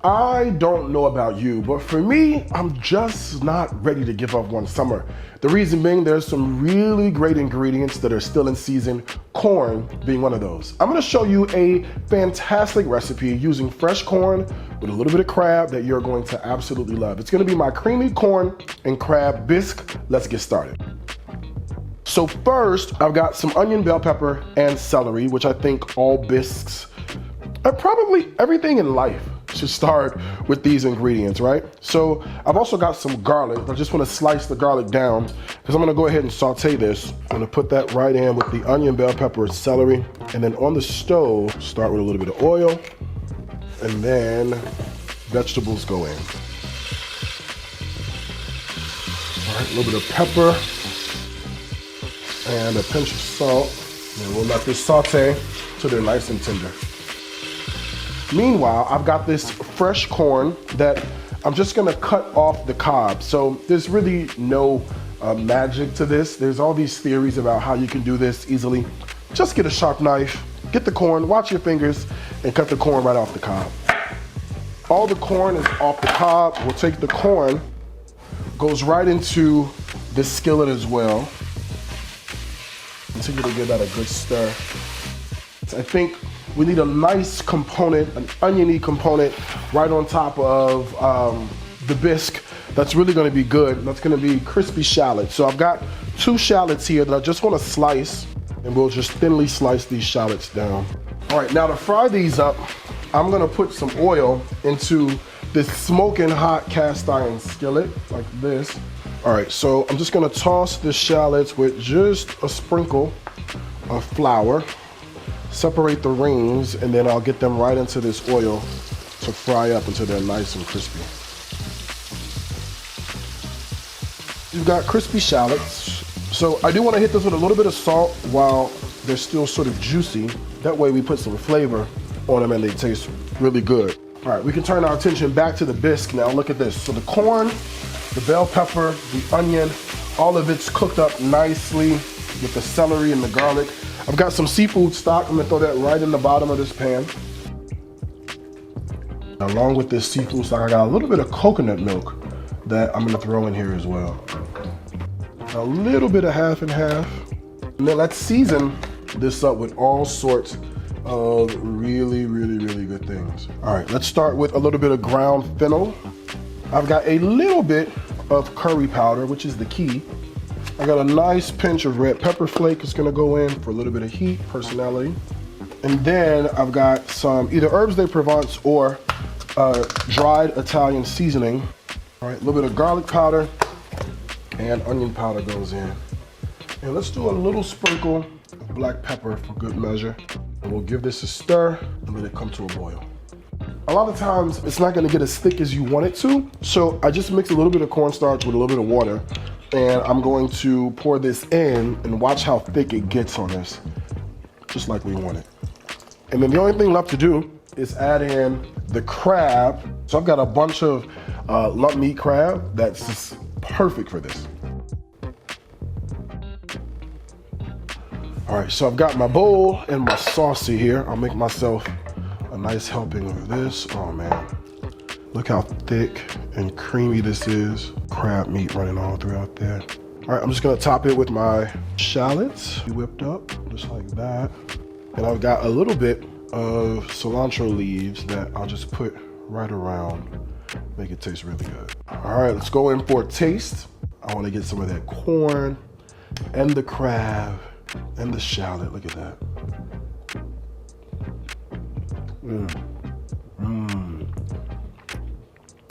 I don't know about you, but for me, I'm just not ready to give up one summer. The reason being, there's some really great ingredients that are still in season, corn being one of those. I'm gonna show you a fantastic recipe using fresh corn with a little bit of crab that you're going to absolutely love. It's gonna be my creamy corn and crab bisque. Let's get started. So first, I've got some onion, bell pepper, and celery, which I think all bisques, probably everything in life should start with these ingredients, right? So I've also got some garlic. I just want to slice the garlic down because I'm going to go ahead and saute this. I'm going to put that right in with the onion, bell pepper, celery, and then on the stove, start with a little bit of oil, and then vegetables go in. All right, a little bit of pepper and a pinch of salt, and we'll let this saute till they're nice and tender. Meanwhile, I've got this fresh corn that I'm just gonna cut off the cob. So there's really no magic to this. There's all these theories about how you can do this easily. Just get a sharp knife, get the corn, watch your fingers, and cut the corn right off the cob. All the corn is off the cob. We'll take the corn, goes right into this skillet as well. Continue to give that a good stir. I think we need a nice component, an oniony component, right on top of the bisque. That's really gonna be good. That's gonna be crispy shallots. So I've got 2 shallots here that I just wanna slice, and we'll just thinly slice these shallots down. All right, now to fry these up, I'm gonna put some oil into this smoking hot cast iron skillet, like this. All right, so I'm just gonna toss the shallots with just a sprinkle of flour. Separate the rings, and then I'll get them right into this oil to fry up until they're nice and crispy. You've got crispy shallots. So I do want to hit this with a little bit of salt while they're still sort of juicy. That way we put some flavor on them and they taste really good. All right, we can turn our attention back to the bisque now. Look at this. So the corn, the bell pepper, the onion, all of it's cooked up nicely with the celery and the garlic. I've got some seafood stock. I'm gonna throw that right in the bottom of this pan. Along with this seafood stock, I got a little bit of coconut milk that I'm gonna throw in here as well. A little bit of half and half. And then let's season this up with all sorts of really good things. All right, let's start with a little bit of ground fennel. I've got a little bit of curry powder, which is the key. I got a nice pinch of red pepper flake. It's gonna go in for a little bit of heat, personality. And then I've got some either herbs de Provence or dried Italian seasoning. All right, a little bit of garlic powder and onion powder goes in. And let's do a little sprinkle of black pepper for good measure. And we'll give this a stir and let it come to a boil. A lot of times it's not gonna get as thick as you want it to. So I just mix a little bit of cornstarch with a little bit of water, and I'm going to pour this in and watch how thick it gets on this, just like we want it. And then the only thing left to do is add in the crab. So I've got a bunch of lump meat crab that's just perfect for this. All right, so I've got my bowl and my saucy here. I'll make myself a nice helping of this. Oh man, look how thick and creamy this is. Crab meat running all throughout there. All right, I'm just gonna top it with my shallots, whipped up, just like that. And I've got a little bit of cilantro leaves that I'll just put right around, make it taste really good. All right, let's go in for a taste. I wanna get some of that corn and the crab and the shallot, look at that.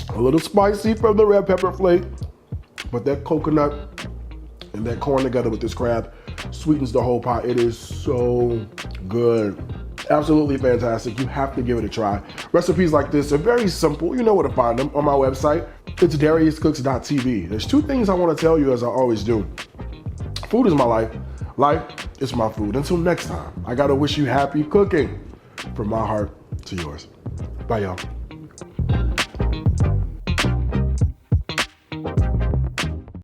A little spicy from the red pepper flake, but that coconut and that corn together with this crab sweetens the whole pot. It is so good. Absolutely fantastic. You have to give it a try. Recipes like this are very simple. You know where to find them on my website. It's DariusCooks.tv. There's 2 things I want to tell you, as I always do. Food is my life. Life is my food. Until next time, I gotta wish you happy cooking from my heart to yours. Bye, y'all.